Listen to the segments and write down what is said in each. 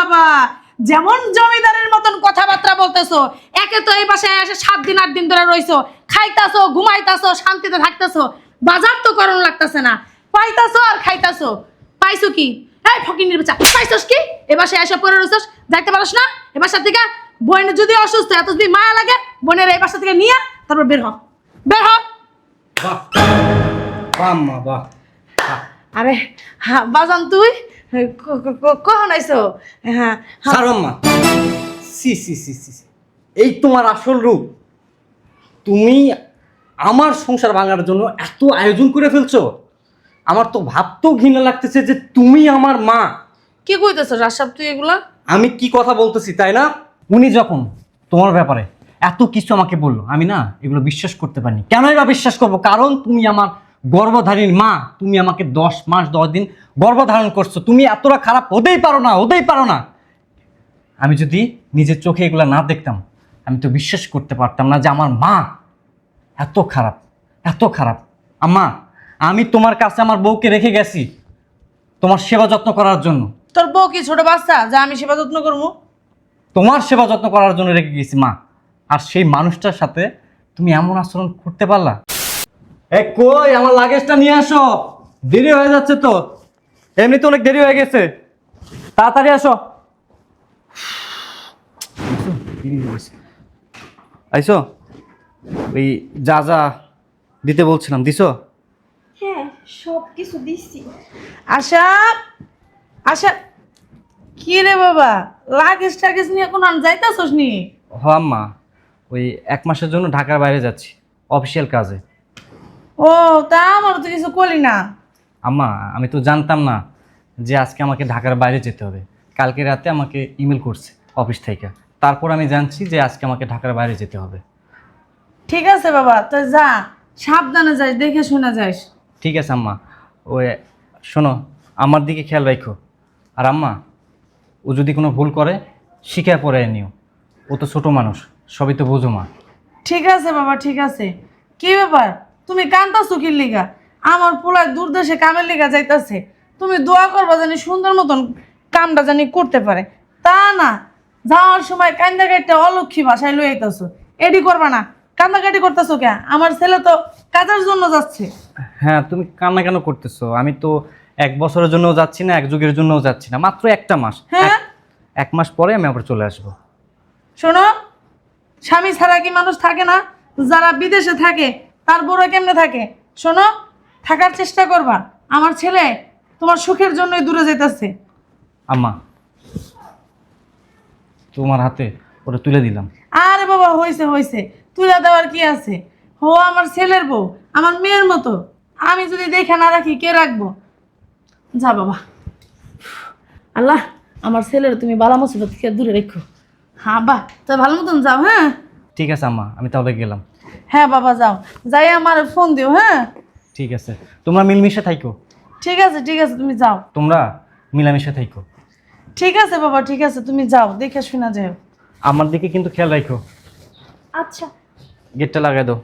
বাবা, যেমন জমিদারের মতন কথাবার্তা বলতেছো। একে তো এই বাসায় এসে 7 দিন 8 দিন ধরে রইছো, খাইতাছো, ঘুমাইতাছো, শান্তিতে থাকতেছো, বাজার তো করণ লাগতেছে না, পাইতাছো আর খাইতাছো। পাইছো কি? এই ফকিন্নির বাচ্চা, পাইছস কি? এ বাসায় এসে পড়ে রইছস, যাইতে পারছ না? এ বাসা থেকে বোনের যদি অসুস্থ, এত যদি মায়া লাগে, বোনের এই বাসা থেকে নিয়ে তারপর বের হ, বের হ। বাহ বাহ আম্মা বাহ। আরে হ্যাঁ বাজান, তুই কখন আইছো? হ্যাঁ ছাড়ো আম্মা। সি সি সি সি সি। এই তোমার আসল রূপ। তুমি আমার সংসার ভাঙার জন্য এত আয়োজন করে ফেলছো। আমার তো ভাবতেও ঘৃণা লাগতেছে যে তুমি আমার মা। কি কইতেছ রাশাব তুই এগুলা? আমি কি কথা বলতেছি তাই না? উনি যখন তোমার ব্যাপারে এত কিছু আমাকে বললো, আমি না এগুলো বিশ্বাস করতে পারিনি। কেনই বা বিশ্বাস করবো? কারণ তুমি আমার গর্ভধারীর মা। তুমি আমাকে 10 মাস 10 দিন গর্ভধারণ করছো। তুমি এতটা খারাপ হতেই পারো না, হতেই পারো না। আমি যদি নিজের চোখে এগুলো না দেখতাম, আমি তো বিশ্বাস করতে পারতাম না যে আমার মা এত খারাপ, এত খারাপ। আম্মা, আমি তোমার কাছে আমার বউকে রেখে গেছি তোমার সেবা যত্ন করার জন্য। তোর বউ কি ছোট বাচ্চা যা আমি সেবা যত্ন করবো? তোমার সেবা যত্ন করার জন্য রেখে গেছি মা। আর সেই মানুষটার সাথে তুমি এমন আচরণ করতে পারলা? কই আমার লাগেজটা নিয়ে আসো, দেরি হয়ে যাচ্ছে তো। এমনিতে অনেক দেরি হয়ে গেছে, তাড়াতাড়ি আসো। আইসো? ওই যা যা দিতে বলছিলাম দিছো? হ্যাঁ, সব কিছু দিচ্ছি। আশা, আশা, কি রে বাবা, লাগেজ টাগেজ নিয়ে এখন আর যাইতাছস নি? হ আম্মা, ওই 1 মাসের জন্য ঢাকার বাইরে যাচ্ছি অফিসিয়াল কাজে। ও তা আমার তো কিছু করলি না। আম্মা, আমি তো জানতাম না যে আজকে আমাকে ঢাকার বাইরে যেতে হবে। কালকে রাতে আমাকে ইমেল করছে অফিস থেকে, তারপর আমি জানছি যে আজকে আমাকে ঢাকার বাইরে যেতে হবে। ঠিক আছে বাবা, তো যা, সাবধানে যাস, দেখে শুনে যাস। ঠিক আছে আম্মা। ওই শোনো, আমার দিকে খেয়াল রাখো। আর আম্মা, ও যদি কোনো ভুল করে শিখে পড়ে নিও। ও তো ছোটো মানুষ, সবই তো বোঝো মা। ঠিক আছে বাবা, ঠিক আছে। কি ব্যাপার, তুমি কান্তাছো কি লিগা? আমার পোলায় দূর দেশে কামের লিগা যাইতাছে, তুমি দোয়া করবা জানি সুন্দর মতন কামটা জানি করতে পারে। তা না, যাওয়ার সময় কান্দাকাটিটা অলক্ষী ভাষায় লই আইতাছো, এডি করবা না। কান্দাকাটি করতেছো কে? আমার ছেলে তো কাজের জন্য যাচ্ছে। হ্যাঁ, তুমি কান্না কেন করতেছো? আমি তো 1 বছরের জন্যও যাচ্ছি না, 1 যুগের জন্যও যাচ্ছি না, মাত্র 1টা মাস। হ্যাঁ? 1 মাস পরে আমি আবার চলে আসবো। শোনো, স্বামী ছাড়া কি মানুষ থাকে না? যারা বিদেশে থাকে তার বউরা কেমনে থাকে? শোনো, থাকার চেষ্টা করবা। আমার ছেলে তোমার সুখের জন্যই দূরে যেতেছে। আম্মা, তোমার হাতে ওটা তুলে দিলাম। আরে বাবা, হয়েছে হয়েছে, তুলা দেওয়ার কি আছে? ও আমার ছেলের বউ, আমার মেয়ের মতো। আমি যদি দেখে না রাখি কে রাখবো? যা বাবা। আল্লাহ, আমার ছেলের তুমি বালা মুসিবত থেকে দূরে রেখো। হ্যাঁ বাহ, তো ভালো মতন যাও। হ্যাঁ ঠিক আছে আম্মা, আমি তাহলে গেলাম। হ্যাঁ বাবা, যাও, যাই আমার ফোন দিও। হ্যাঁ ঠিক আছে, তোমরা মিলমিশে থাইকো। ঠিক আছে, ঠিক আছে, তুমি যাও। তোমরা মিলামিশে থাইকো। ঠিক আছে বাবা, ঠিক আছে, তুমি যাও, দেখে শোনা যাও। আমার দিকে কিন্তু খেয়াল রাখো। আচ্ছা। গেটটা লাগাই দাও।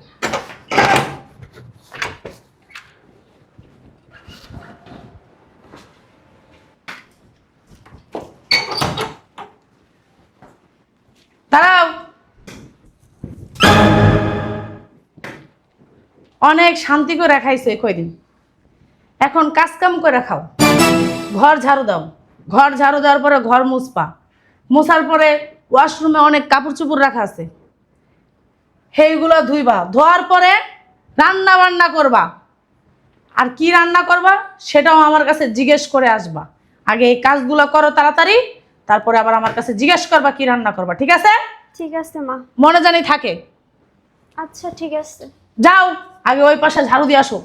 দাঁড়াও, অনেক শান্তি করে খাইছো এই কয়দিন, এখন কাজ কাম করে খাও। ঘর ঝাড়ু দাও, ঘর ঝাড়ু দেওয়ার পরে ঘর মুছপা, মুছার পরে ওয়াশরুমে অনেক কাপড় চোপড় রাখা আছে, সেইগুলো ধুইবা। ধোয়ার পরে রান্না বান্না করবা। আর কি রান্না করবা সেটাও আমার কাছে জিজ্ঞেস করে আসবা। আগে এই কাজগুলো করো তাড়াতাড়ি, তারপরে আবার আমার কাছে জিজ্ঞেস করবা কি রান্না করবা। ঠিক আছে? ঠিক আছে মা। মনে জানি থাকে। আচ্ছা ঠিক আছে। যাও, আগে ওই পাশে ঝাড়ু দিয়ে আসো।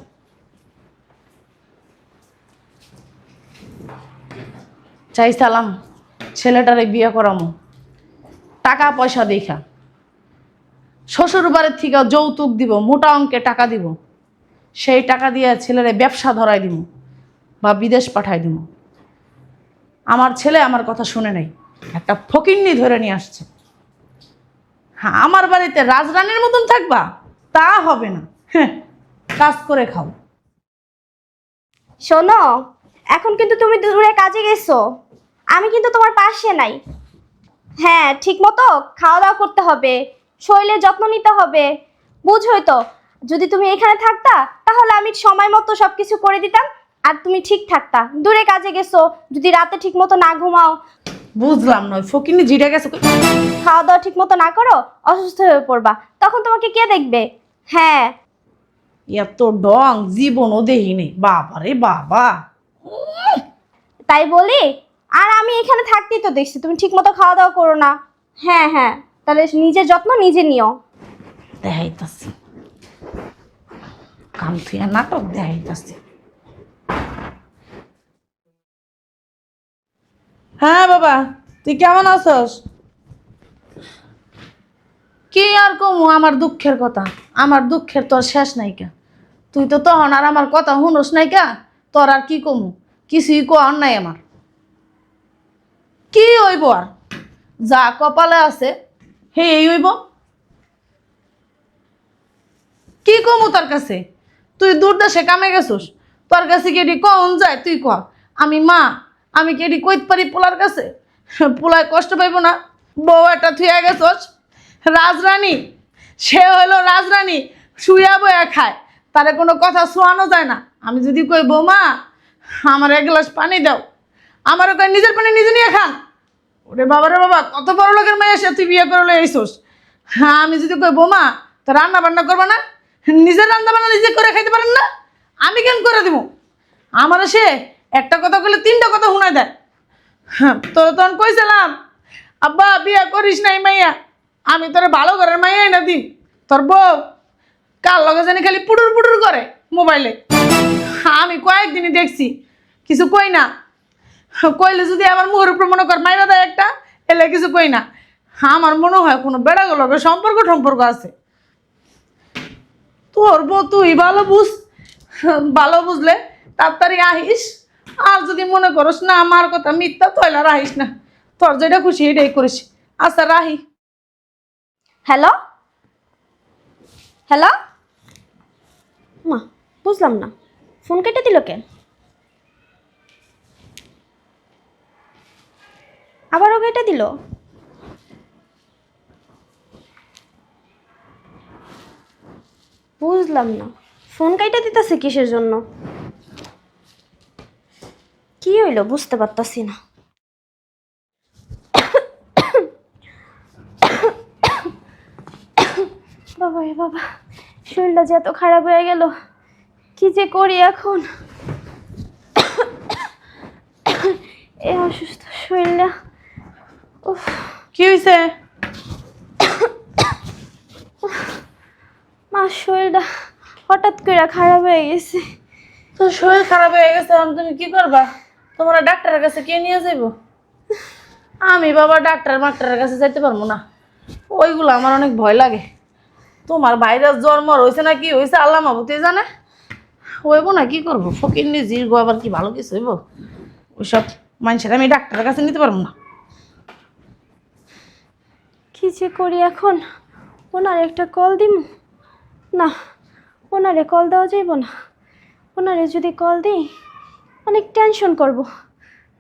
চাইছিলাম ছেলেটারে বিয়ে করামো, টাকা পয়সা দেখা। শ্বশুর বাড়ির থেকে যৌতুক দিব, মোটা অঙ্কে টাকা দিব। সেই টাকা দিয়ে ছেলেরে ব্যবসা ধরাই দিব বা বিদেশ পাঠাই দিব। আমার ছেলে আমার কথা শুনে নেই, একটা ফকিন্নি ধরে নিয়ে আসছে। হ্যাঁ, আমার বাড়িতে রাজরানীর মতন থাকবা তা হবে না। হ্যাঁ, কাজ করে খাও। শোনো, এখন কিন্তু তুমি দূরে কাজে গেছো, আমি কিন্তু তোমার পাশে নাই। হ্যাঁ, ঠিক মতো খাওয়া দাওয়া করতে হবে, শরীরের যত্ন নিতে হবে, বুঝোই তো। যদি তুমি এখানে থাকতা তাহলে আমি সময় মতো সবকিছু করে দিতাম, আর তুমি ঠিক থাকতা। দূরে কাজে গেছো, যদি রাতে ঠিক মতো না ঘুমাও, বুঝলাম না, ওই ফকিনি জিরে গেছে কই? খাওয়া দাওয়া ঠিক মতো না করো, অসুস্থ হয়ে পড়বা, তখন তোমাকে কে দেখবে? হ্যাঁ, এত ডং জীবনও দেখিনি, বাবা রে বাবা। তাই বলি। আর আমি এখানে থাকতেই তো দেখছি তুমি ঠিক মতো খাওয়া দাওয়া করো না। হ্যাঁ হ্যাঁ, তাহলে নিজের যত্ন নিজে নিও। দেখাইতাছি কাম থুয়া নাটক দেখাইতাছি। হ্যাঁ বাবা, তুই কেমন আছস? কি আর কমু আমার দুঃখের কথা, আমার দুঃখের তোর শেষ নাইকা। তুই তো তখন আর আমার কথা শুনোস নাইকা, তোর আর কি কমু, কিছুই কর নাই আমার। কি হইব আর, যা কপালে আছে হে এই হইব। কি কমু তোর কাছে? তুই দূর দেশে কামে গেছস, তোর কাছে কি এটি কন যায়? তুই ক, আমি মা, আমি কি এটি কইতে পারি পোলার কাছে? পোলায় কষ্ট পাইব না? বউ একটা থুয়া গেছস, রাজরানী, সে হইলো রাজরানী, শুয়া বয়া খায়, তারে কোনো কথা শোয়ানো যায় না। আমি যদি কই বৌমা আমার এক গ্লাস পানি দাও, আমারও কই নিজের পানি নিজে নিয়ে খান। ওরে বাবা রে বাবা, কত বড় লোকের মেয়ে এসে তুই বিয়ে করে লইছস। হ্যাঁ, আমি যদি কই বৌমা তো রান্না বান্না করবা না, নিজের রান্না বান্না নিজে করে খাইতে পারেন না, আমি কেন করে দিব? আমার সে একটা কথা কইলে তিনটা কথা শোনায় দেয়। হ্যাঁ, তো তখন কইছিলাম আব্বা বিয়ে করিস নাই মাইয়া, আমি তোর ভালো ঘরের মাইয়াই না দিন। তোর বউ কার লগে জানি খালি পুটুর পুটুর করে মোবাইলে, আমি কয়েকদিনই দেখছি, কিছু কই না। কইলে যদি আমার মুখের উপর মনে কর মাইরা দেয় একটা, এলে কিছু কই না। আমার মনে হয় কোনো বেড়াগুলোকে সম্পর্ক সম্পর্ক আছে। তোর বউ তুই ভালো বুঝ, ভালো বুঝলে তাড়াতাড়ি আহিস। আর যদি মনে করস না আমার কথা মিথ্যা, তৈলা রাহিস না, তোর যেটা খুশি এটাই করিস। আচ্ছা রাহি। হ্যালো হ্যালো, মা বুঝলাম না, ফোন কেটে দিল কেন? আবারও কেটে দিল? বুঝলাম না, ফোন কেটে দিতেছে কিসের জন্য? কি হইলো বুঝতে পারতাছি না। বাবা রে বাবা, শরীরটা যে এত খারাপ হয়ে গেল, কি যে করি এখন। এই অসুস্থ শরীরটা, উফ, কি হয়েছে? মা শরীরটা হঠাৎ করে খারাপ হয়ে গেছে। তোর শরীর খারাপ হয়ে গেছে, এখন তুমি কি করবা? তোমরা ডাক্তারের কাছে কে নিয়ে যাইব? আমি বাবা ডাক্তার মাক্তারের কাছে যাইতে পারবো না, ওইগুলো আমার অনেক ভয় লাগে। তোমার ভাইরাস জন্ম হয়েছে না কি হয়েছে আল্লাহ মাবুতে জানে, হইব না কি করবো? ফকির নিজের গো আবার কি ভালো কিছু হইব? ওইসব মানুষের আমি ডাক্তারের কাছে নিতে পারবো না। কি যে করি এখন, ওনার একটা কল দিম না, ওনারে কল দেওয়া যাইব না। ওনারে যদি কল দিই অনেক টেনশন করব,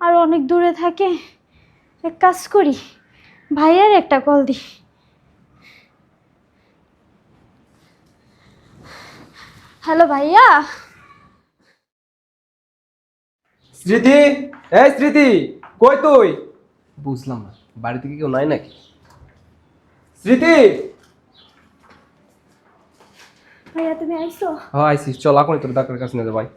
আর অনেক দূরে থাকে। এক কাজ করি, ভাইয়ার একটা কল দিই। হ্যালো ভাইয়া। স্মৃতি, এই স্মৃতি, কই তুই? বুঝলাম না, বাড়িতে কি কেউ নাই নাকি? স্মৃতি, ভাইয়া তুমি আইছো? হ্যাঁ আইসি, চল এখন তোর ডাক্তারের কাছে নিয়ে যা ভাই।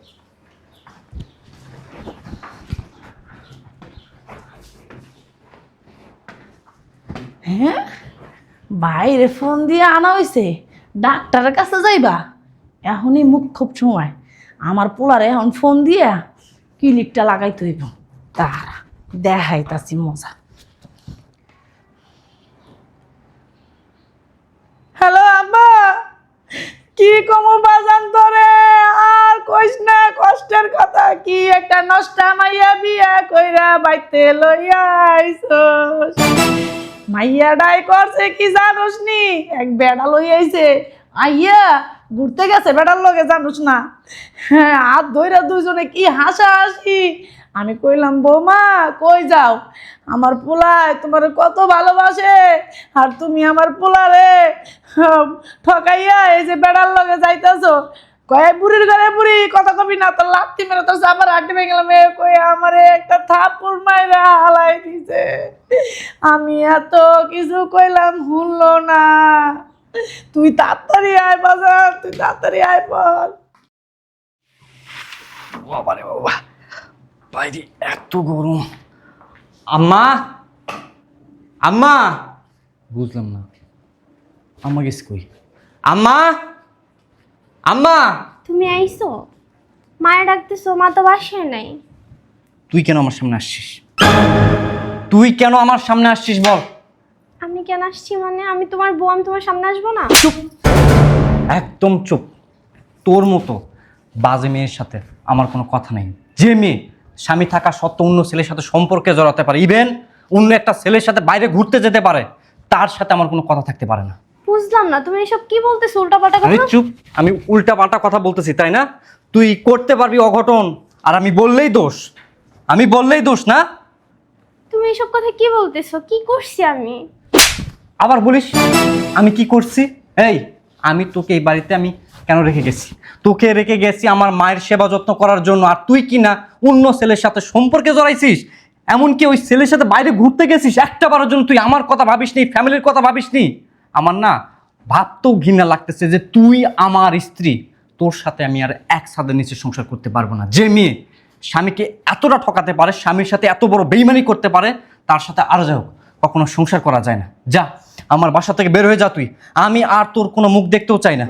হ্যাঁ, বাইরে ফোন দিয়ে আনা হয়েছে, ডাক্তারের কাছে যাইবা? এখনই মুখ খুব সময় আমার পোলারে এখন ফোন দিয়া ক্লিপটা লাগাইতে হইব। তারা দেখাইতাছি মজা। হ্যালো আব্বা, কি কমু বাজান তোরে, আর কইস না কষ্টের কথা। কি একটা নষ্টা মাইয়া বিয়া কইরা বাইতে লইয়া আইছস। মাইয়া ডাই করছে কি জানোস নি? এক বেড়া লই আইছে, আইয়া ঘুরতে গেছে বেড়ার লগে, জানোস না? হ্যাঁ, হাত ধইরা দুইজনে কি হাসাহাসি, আমি কইলাম বৌমা কই যাও, আমার পোলায় তোমার কত ভালোবাসে, আর তুমি আমার পোলারে ঠকাইয়া এই যে বেড়ার লগে যাইতেছো। কয়ে বুড়ির ঘরে বুড়ি কথা কবি না, তোর লাত্তি মেরে তোর আবার আড্ডি ভেঙে গেলাম। কয়ে আমারে একটা থাপ্পড় মাইরা হালাই দিছে। আমি এত কিছু কইলাম শুনলো না। তুই তাড়াতাড়ি আয় বাজার, তুই তাড়াতাড়ি আয় বল। বাবা রে বাবা, বাইরে এত গরম। আম্মা, আম্মা, বুঝলাম না আম্মা গেছে কই? আম্মা, আম্মা, তুমি আইছো? মায়ে ডাকতেছো, মা তো বাসায় নাই। তুই কেন আমার সামনে আসছিস? তুই কেন আমার সামনে আসছিস বল? আমি কেন আসছি মানে? আমি তোমার বউ, আমি তোমার সামনে আসবো না? চুপ, একদম চুপ। তোর মতো বাজে মেয়ের সাথে আমার কোনো কথা নেই। যে মেয়ে স্বামী থাকা সত্ত্বেও অন্য ছেলের সাথে সম্পর্কে জড়াতে পারে, ইভেন অন্য একটা ছেলের সাথে বাইরে ঘুরতে যেতে পারে, তার সাথে আমার কোনো কথা থাকতে পারে না। বুঝলাম না তুমি এসব কি বলতেছো, উল্টাপাল্টা আরে কথা। চুপ, আমি উল্টা পাল্টা কথা বলতেছি তাই না? তুই করতে পারবি অঘটন, আর আমি বললেই দোষ। আমি বললেই দোষ না? তুমি এসব কথা কি বলতেছো? কি করছি আমি? আবার বলিস আমি কি করছি? এই, আমি তোকে এই বাড়িতে আমি কেন রেখে গেছি? তোকে রেখে গেছি আমার মায়ের সেবা যত্ন করার জন্য, আর তুই কি না অন্য ছেলের সাথে সম্পর্কে জড়াইছিস, এমনকি ওই ছেলের সাথে বাইরে ঘুরতে গেছিস। একটা বারের জন্য তুই আমার কথা ভাবিসনি, ফ্যামিলির কথা ভাবিসনি। আমার না ভাবতেও ঘৃণা লাগতেছে যে তুই আমার স্ত্রী, তোর সাথে আমি আর এক ছাদের নিচে সংসার করতে পারবো না। যে মেয়ে স্বামীকে এতটা ঠকাতে পারে, স্বামীর সাথে এত বড় বেইমানি করতে পারে, তার সাথে আর যাও কখনো সংসার করা যায় না। যা আমার বাসা থেকে বের হয়ে যা তুই। আমি আর তোর কোনো মুখ দেখতেও চাই না।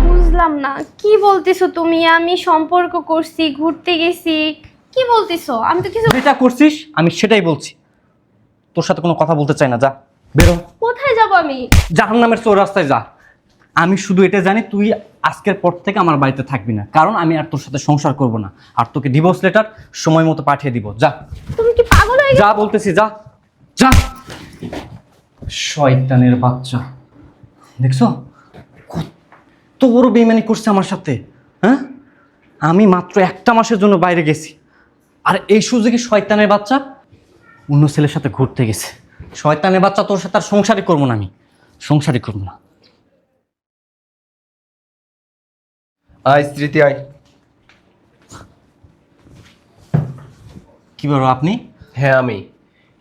বুঝলাম না কি বলতেছো তুমি? আমি সম্পর্ক করছি, ঘুরতে গেছি, কি বলতেছো? আমি তো কিছু। যেটা করছিস আমি সেটাই বলছি। তোর সাথে কোনো কথা বলতে চাই না, যা বেরো। কোথায় যাব আমি? জাহান্নামের চোর রাস্তায় যা। আমি শুধু এটা জানি তুই আজকের পর থেকে আমার বাড়িতে থাকবি না, কারণ আমি আর তোর সাথে সংসার করব না। আর তোকে ডিভোর্স লেটার সময় মতো পাঠিয়ে দিব। যা, তুমি কি পাগল হয়ে গেছো? যা বলতেছি, যা যা। শয়তানের বাচ্চা, দেখছো কত বড় বেইমানি করছে আমার সাথে। হ্যাঁ, আমি মাত্র একটা মাসের জন্য বাইরে গেছি, আর এই সুযোগে শয়তানের বাচ্চা অন্য ছেলের সাথে ঘুরতে গেছে। শয়তানের বাচ্চা, তোর সাথে আর সংসারই করবো না, আমি সংসারই করবো না। আয় স্মৃতি আয়। কি বলো আপনি? হ্যাঁ আমি।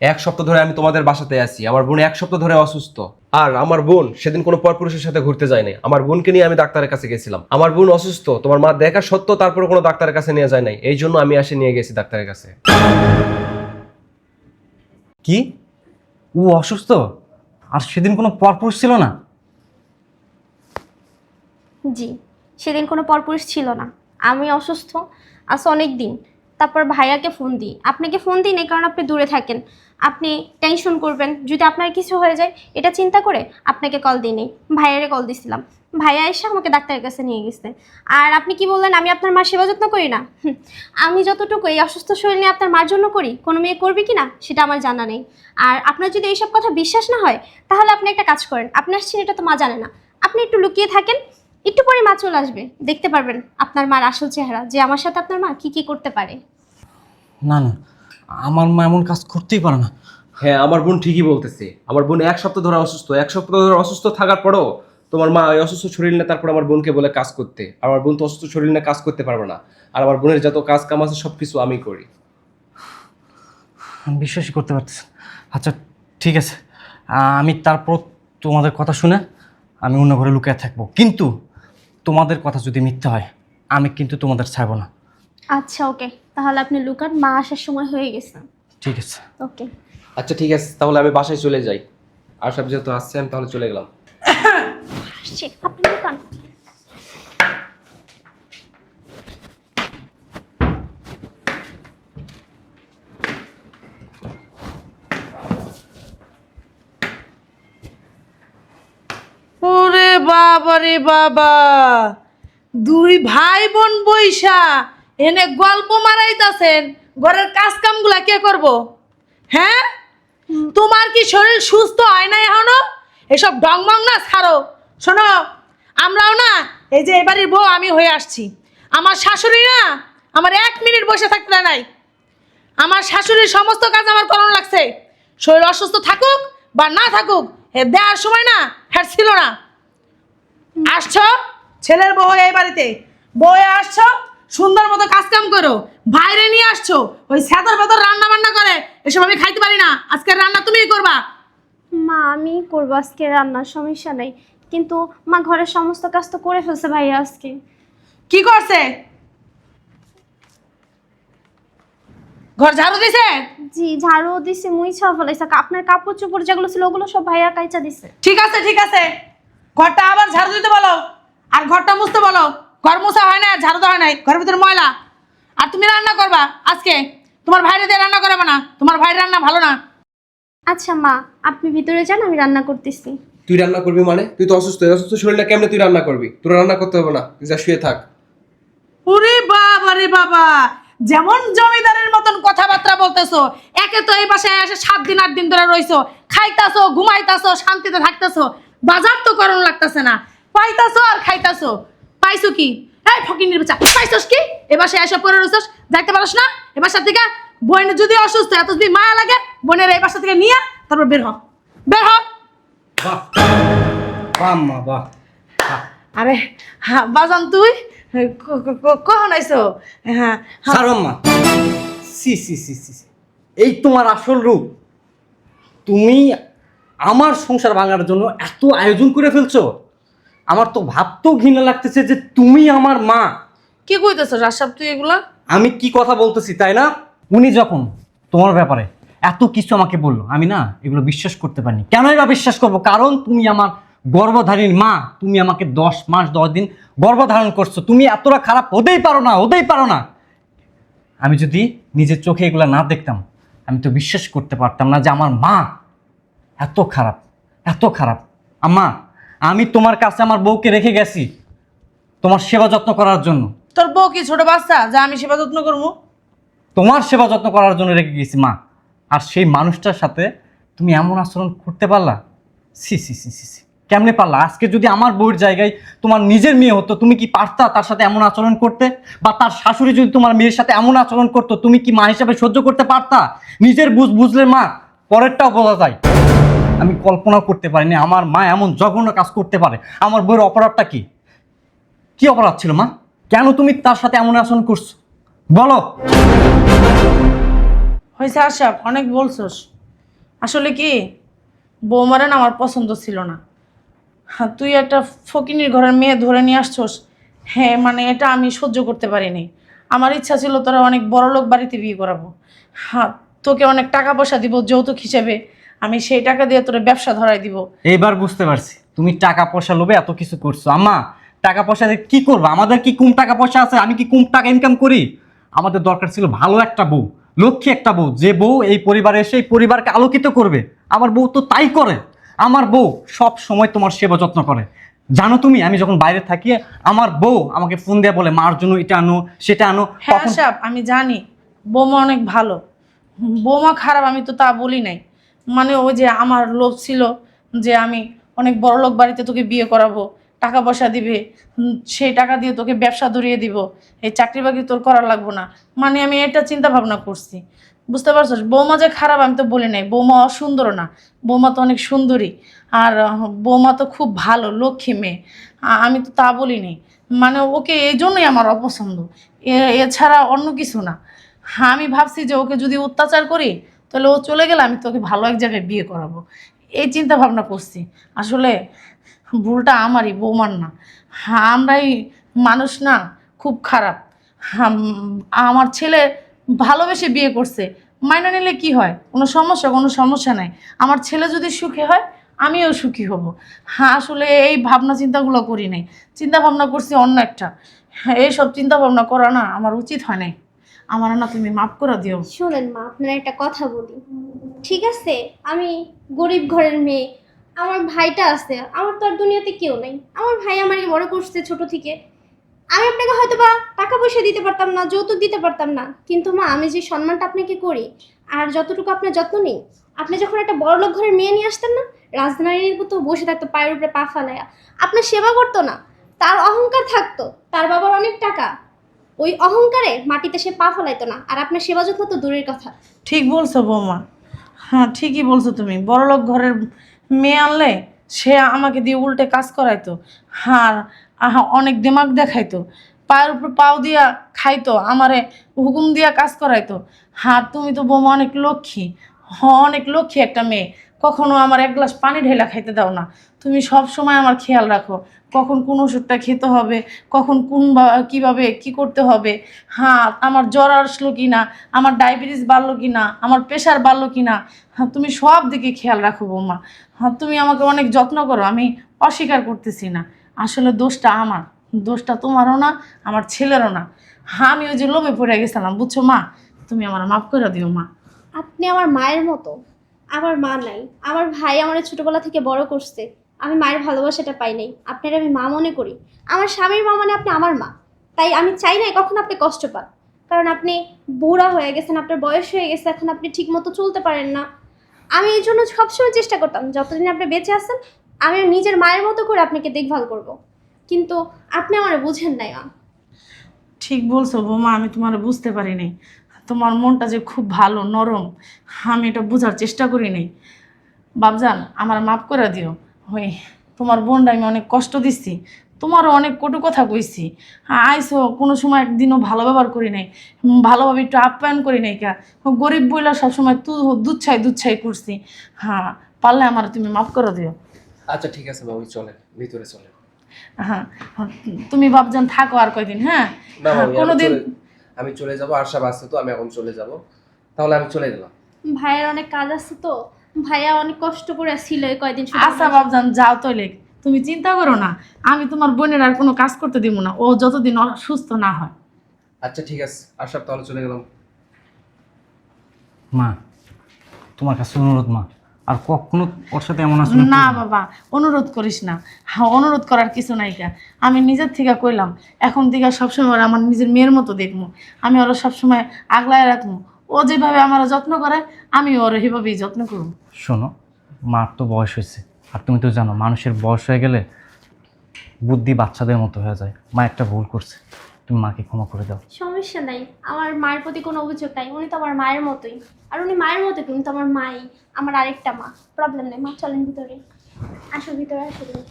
এক সপ্তাহ ধরে আমি তোমাদের বাসাতে আছি। আমার বোন এক সপ্তাহ ধরে অসুস্থ। আর আমার বোন সেদিন কোনো পরপুরুষের সাথে ঘুরতে যায় নাই। আমার বোনকে নিয়ে আমি ডাক্তারের কাছে গেছিলাম। আমার বোন অসুস্থ, তোমার মা দেখা সত্ত্বেও তারপরে কোনো ডাক্তারের কাছে নিয়ে যায় নাই। এই জন্য আমি আসে নিয়ে গেছি ডাক্তারের কাছে। কি, ও অসুস্থ আর সেদিন কোনো পরপুরুষ ছিল না? জি, সেদিন কোনো পরপুরুষ ছিল না। আমি অসুস্থ আজ অনেক দিন। তারপর ভাইয়াকে ফোন দিই, আপনাকে ফোন দিই না কারণ আপনি দূরে থাকেন, আপনি টেনশন করবেন যদি আপনার কিছু হয়ে যায়, এটা চিন্তা করে আপনাকে কল দিই নেই। ভাইয়ারে কল দিছিলাম, ভাইয়া এসে আমাকে ডাক্তারের কাছে নিয়ে গেছে। আর আপনি কি বললেন আমি আপনার মার সেবা যত্ন করি না? আমি যতটুকু এই অসুস্থ শরীর নিয়ে আপনার মার জন্য করি, কোনো মেয়ে করবে কি না সেটা আমার জানা নেই। আর আপনার যদি এইসব কথা বিশ্বাস না হয়, তাহলে আপনি একটা কাজ করেন, আপনি আসছেন এটা তো মা জানে না, আপনি একটু লুকিয়ে থাকেন, একটু পরে মা চলে আসবে, দেখতে পারবেন আপনার মার আসল চেহারা, যে আমার সাথে আপনার মা কি কি করতে পারে। না না, আমার মা এমন কাজ করতেই পারে না। হ্যাঁ, আমার বোন ঠিকই বলতেছে। আমার বোন এক সপ্তাহ ধরে অসুস্থ। এক সপ্তাহ ধরে অসুস্থ থাকার পরেও তোমার মা ওই অসুস্থ শরীর নিয়ে তারপর আমার বোনকে বলে কাজ করতে। আর আমার বোন তো অসুস্থ শরীর নিয়ে কাজ করতে পারবে না। আর আমার বোনের যত কাজ কাম আছে সব কিছু আমি করি। আমি বিশ্বাসই করতে পারতেছি না। আচ্ছা ঠিক আছে, আমি তারপর তোমাদের কথা শুনে আমি অন্য ঘরে লুকিয়ে থাকবো, কিন্তু তোমাদের কথা যদি মিথ্যা হয় আমি কিন্তু তোমাদের ছাড়বো না। আচ্ছা ওকে, তাহলে আপনি লুকান, মা আসার সময় হয়ে গেছে। ঠিক আছে। ওকে আচ্ছা ঠিক আছে, তাহলে আমি বাসায় চলে যাই। আর সব যেহেতু আসছে আমি তাহলে চলে গেলাম। আসছে, আপনি লুকান। ওরে বাবা রে বাবা, দুই ভাই বোন বইসা এনে গল্প মারাইতাছেন, ঘরের কাজ কামগুলা কে করব? হ্যাঁ, তোমার কি শরীর সুস্থ হয় না এখনো? এসব ডংমং না ছাড়ো। শোনো, আমরাও না এই যে এবারের বউ আমি হয়ে আসছি। আমার শাশুড়ি না আমার 1 মিনিট বসে থাকতে দেয় নাই। আমার শাশুড়ির সমস্ত কাজ আমার করানো লাগছে। শরীর অসুস্থ থাকুক বা না থাকুক, হে দেওয়ার সময় না হ্যাঁ ছিল না। আসছো ছেলের বউ এই বাড়িতে, বউয়ে আসছো সুন্দর মতো কাজ কাম করো। বাইরে নিয়ে আসছো ওই সাদর ভেতর রান্না বান্না করে, এসব আমি খাইতে পারি না। আজকের রান্না তুমিই করবা। মা আমি করবো আজকে রান্নার, সমস্যা নেই। কিন্তু মা ঘরের সমস্ত কাজ তো করে ফেলছে ভাইয়া আজকে। কি করছে? ঘর ঝাড়ু দিছে? জি ঝাড়ু দিছে, মুইছা ফেলাইছে। আপনার কাপড় চোপড় যেগুলো ছিল ওগুলো সব ভাইয়া কাইচা দিছে। ঠিক আছে ঠিক আছে, ঘরটা আবার ঝাড়ু দিতে বলো আর ঘরটা মুছতে বলো। ঘর মোছা হয় না, ঝাড়ু দেওয়া হয় নাই, ঘরের ভিতরে ময়লা। আর তুমি রান্না করবা আজকে, তোমার ভাইরে দিয়ে রান্না করাবে না, তোমার ভাইয়ের রান্না ভালো না। আচ্ছা মা আপনি ভিতরে যান, আমি রান্না করতেছি। তুই রান্না করবি মানে? তুই তো অসুস্থ, এই অসুস্থ শরীরটা কেমনে তুই রান্না করবি? তোর রান্না করতে হবে না, তুই যা শুয়ে থাক। ওরে বাবা রে বাবা, যেমন জমিদারের মতন কথাবার্তা বলতেছো। একে তো এই বাসায় এসে 7 দিন 8 দিন ধরে রইছো, খাইতাছো ঘুমাইতাছো শান্তিতে থাকতেছো, বাজার তো করণ লাগতেছে না, পাইতাছো আর খাইতাছো। পাইছো কি? এই ফকিনির বাচ্চা, পাইছস কি? এ বাসায় এসে পড়ে রইছস, যাইতে পারছ না এ বাসা থেকে? বোনের যদি অসুস্থ, এত যদি মায়া লাগে, বোনের এই বাসা থেকে নিয়ে তারপর বের হ, বের হ। বাহ বাহ মা বাহ। আরে হ্যাঁ বাজান, তুই কখন আইছো? হ্যাঁ সারম্মা, সি সি সি সি সি। এই তোমার আসল রূপ? তুমি আমার সংসার ভাঙার জন্য এত আয়োজন করে ফেলছো। আমার তো ভাবতেও ঘৃণা লাগতেছে যে তুমি আমার মা। কি কইতেছ রাশাব তুই এগুলা? আমি কি কথা বলতেছি তাই না? উনি যখন তোমার ব্যাপারে এত কিছু আমাকে বললো, আমি না এগুলো বিশ্বাস করতে পারিনি। কেনই বা বিশ্বাস করবো? কারণ তুমি আমার গর্ভধারীর মা। তুমি আমাকে 10 মাস 10 দিন গর্ভধারণ করছো। তুমি এতটা খারাপ হতেই পারো না, হতেই পারো না। আমি যদি নিজের চোখে এগুলো না দেখতাম, আমি তো বিশ্বাস করতে পারতাম না যে আমার মা এত খারাপ, এত খারাপ। আম্মা, আমি তোমার কাছে আমার বউকে রেখে গেছি তোমার সেবা যত্ন করার জন্য। তোর বউ কি ছোট বাচ্চা যা আমি সেবা যত্ন করবো? তোমার সেবা যত্ন করার জন্য রেখে গেছি মা। আর সেই মানুষটার সাথে তুমি এমন আচরণ করতে পারলা? সি সি সি সি সি, কেমনে পারলা? আজকে যদি আমার বউয়ের জায়গায় তোমার নিজের মেয়ে হতো, তুমি কি পারতা তার সাথে এমন আচরণ করতে? বা তার শাশুড়ি যদি তোমার মেয়ের সাথে এমন আচরণ করতো, তুমি কি মা হিসাবে সহ্য করতে পারতা? নিজের বুঝলে মা, পরেরটাও বোঝা যায়। আমি কল্পনা করতে পারিনি আমার মা এমন জঘন্য কাজ করতে পারে। আমার বউয়ের অপরাধটা কি? কি অপরাধ ছিল মা? কেন তুমি তার সাথে এমন আচরণ করছো বলো? হয়েছে আশাব, অনেক বলছস। আসলে কি, বৌমারে না আমার পছন্দ ছিল না। হ্যাঁ, তুই একটা ফকিনীর ঘরের মেয়ে ধরে নিয়ে আসছস। হ্যাঁ মানে এটা আমি সহ্য করতে পারিনি। আমার ইচ্ছা ছিল তোরা অনেক বড় লোক বাড়িতে বিয়ে করাবো। হ্যাঁ, তোকে অনেক টাকা পয়সা দিব যৌতুক হিসেবে, আমি সেই টাকা দিয়ে তোর ব্যবসা ধরাই দিব। এইবার বুঝতে পারছি তুমি টাকা পয়সা লোভে এত কিছু করছো। আম্মা, টাকা পয়সা দিয়ে কি করবো? আমাদের কি কম টাকা পয়সা আছে? আমি কি কম টাকা ইনকাম করি? আমাদের দরকার ছিল ভালো একটা বউ, লক্ষ্মী একটা বউ, যে বউ এই পরিবারে এসে এই পরিবারকে আলোকিত করবে। আমার বউ তো তাই করে। আমার বউ সব সময় তোমার সেবা যত্ন করে। জানো তুমি, আমি যখন বাইরে থাকি আমার বউ আমাকে ফোন দিয়ে বলে মার জন্য এটা আনো সেটা আনো। হ্যাঁ তখন আশাব, আমি জানি বৌমা অনেক ভালো। বৌমা খারাপ আমি তো তা বলি নাই। মানে ওই যে আমার লোভ ছিল যে আমি অনেক বড় লোক বাড়িতে তোকে বিয়ে করাবো, টাকা পয়সা দিবে, সেই টাকা দিয়ে তোকে ব্যবসা ধরিয়ে দিব, এই চাকরি বাকরি তোর করা লাগবো না। মানে আমি এটা চিন্তা ভাবনা করছি, বুঝতে পারছিস? বৌমা যে খারাপ আমি তো বলি নাই, বৌমা অসুন্দর না, বৌমা তো অনেক সুন্দরী। আর বৌমা তো খুব ভালো লক্ষ্মী মেয়ে, আমি তো তা বলি নাই। মানে ওকে এই জন্যই আমার অপছন্দ, এছাড়া অন্য কিছু না। হ্যাঁ, আমি ভাবছি যে ওকে যদি অত্যাচার করি তাহলে ও চলে গেলে আমি তোকে ভালো এক জায়গায় বিয়ে করাবো, এই চিন্তা ভাবনা করছি। আসলে ভুলটা আমারই, বৌমার না। হ্যাঁ, আমরাই মানুষ না খুব খারাপ। হ্যাঁ, আমার ছেলে ভালোবেসে বিয়ে করছে, মাইনা নিলে কি হয়? কোনো সমস্যা নাই। আমার ছেলে যদি সুখী হয় আমিও সুখী হব। হ্যাঁ, আসলে এই ভাবনা চিন্তাগুলো করি নাই, চিন্তা ভাবনা করছি অন্য একটা। হ্যাঁ, এইসব চিন্তা ভাবনা করা না আমার উচিত হয় নাই। আমার না তুমি মাফ করে দিও। শোনেন মা, আপনার একটা কথা বলি। ঠিক আছে, আমি গরিব ঘরের মেয়ে, আমার ভাইটা আছে, আমার তো আর দুনিয়াতে কেউ নেই। আমার ভাই আমাকে বড় করছে ছোট থেকে। আমি আপনাকে হয়তো বা টাকা পয়সা দিতে পারতাম না, যৌতুক দিতে পারতাম না, কিন্তু মা আমি যে সম্মানটা আপনাকে করি আর যতটুকু আপনার যত্ন নিই, আপনি যখন একটা বড়লোক ঘরের মেয়ে নিয়ে আসতেন না, রাজধানীর মতো বসে থাকতো পায়ের উপরে পা ফালাইয়া, আপনার সেবা করতো না, তার অহংকার থাকতো, তার বাবার অনেক টাকা, ওই অহংকারে মাটিতে সে পা ফেলাইতো না, আর আপনার সেবা যত্ন তো দূরের কথা। ঠিক বলছো বৌমা, হ্যাঁ ঠিকই বলছো তুমি। বড়লোক ঘরের মেয়ে আনলে সে আমাকে দিয়ে উল্টে কাজ করাইতো, আর অনেক দিমাগ দেখাইতো, পায়ের উপর পাও দিয়া খাইতো, আমারে হুকুম দিয়া কাজ করাইতো। হ্যাঁ তুমি তো বৌমা অনেক লক্ষ্মী, অনেক লক্ষ্মী একটা মেয়ে। কখনো আমার এক গ্লাস পানি ঢেলা খাইতে দাও না। তুমি সব সময় আমার খেয়াল রাখো, কখন কোন ওষুধটা খেতে হবে, কখন কিভাবে কি করতে হবে। হ্যাঁ আমার জ্বর আসলো কি না, আমার ডায়াবেটিস বাড়লো কি না, আমার প্রেশার বাড়লো কি না, হ্যাঁ তুমি সব দিকে খেয়াল রাখো বৌমা। হ্যাঁ তুমি আমাকে অনেক যত্ন করো, আমি অস্বীকার করতেছি না। আসলে দোষটা আমার, দোষটা তোমারও না, আমার ছেলেরও না। হ্যাঁ আমি ওই যে লোভে পড়ে গেছিলাম, বুঝছো মা? তুমি আমার মাফ করে দিও মা। আপনি আমার মায়ের মতো। আমার মা নাই, আমার ভাই আমার ছোটবেলা থেকে বড় করছে। আমি মায়ের ভালোবাসাটা পাই নাই, আপনার আমি মা মনে করি। আমার স্বামীর মা মানে আপনি আমার মা। তাই আমি চাই না কখনো আপনি কষ্ট পান, কারণ আপনি বুড়া হয়ে গেছেন, আপনার বয়স হয়ে গেছে, এখন আপনি ঠিক মতো চলতে পারেন না। আমি এই জন্য সবসময় চেষ্টা করতাম যতদিন আপনি বেঁচে আছেন আমি নিজের মায়ের মতো করে আপনাকে দেখভাল করব, কিন্তু আপনি আমার বুঝেন নাই মা। ঠিক বলছো বৌমা, আমি তোমার বুঝতে পারি নাই। তোমার মনটা যে খুব ভালো নরম, আমি এটা বোঝার চেষ্টা করি নাই। বাপজান আমার মাফ করে দিও। ওই তোমার বোনটা আমি অনেক কষ্ট দিচ্ছি, তোমারও অনেক কটু কথা কইছি। আইসো কোনো সময় একদিনও ভালো ব্যবহার করি নাই, ভালোভাবে একটু আপ্যায়ন করি নাই। কা গরিব বইলা সবসময় দুচ্ছাই করছি। হ্যাঁ পারলে আমার তুমি মাফ করে দিও। আচ্ছা ঠিক আছে বাবু, চলেন ভিতরে চলেন। হ্যাঁ তুমি বাপজান থাকো আর কয়দিন। হ্যাঁ না বাবু, কোনোদিন আমি চলে যাব, আশা বাসছে তো আমি এখন চলে যাব। তাহলে আমি চলে গেলাম। ভাইয়ের অনেক কাজ আছে তো, ভাইয়া অনেক কষ্ট করে ছিল এই কয়দিন শুধু আচ্ছা আমার- বাপজান যাও তৈলে, তুমি চিন্তা করো না, আমি তোমার বোনের আর কোনো কাজ করতে দিব না, ও যতদিন সুস্থ না হয়। আচ্ছা ঠিক আছে আশা, তাহলে চলে গেলাম। মা তোমার কাছে অনুরোধ মা, আর কখনো ওর সাথে এমন আচরণ না করো বাবা অনুরোধ করিস না, হ্যাঁ অনুরোধ করার কিছু নাই। কা আমি নিজের থেকে কইলাম, এখন থেকে সবসময় ওরা আমার নিজের মেয়ের মতো দেখবো, আমি ওরা সবসময় আগলায় রাখবো। ও যেভাবে আমার যত্ন করে আমি ওর সেভাবেই যত্ন করবো। শোনো, মার তো বয়স হয়েছে, আর তুমি তো জানো মানুষের বয়স হয়ে গেলে বুদ্ধি বাচ্চাদের মতো হয়ে যায়। মা একটা ভুল করছে, তুমি মাকে ক্ষমা করে দাও। সমস্যা নাই, আমার মায়ের প্রতি কোনো অভিযোগ নাই, উনি তো আমার মায়ের মতোই। আর উনি মায়ের মতোই, উনি তো আমার মাই, আমার আরেকটা মা। প্রবলেম নেই মা, চলেন ভিতরে। আসো ভিতরে, আসো তুমি।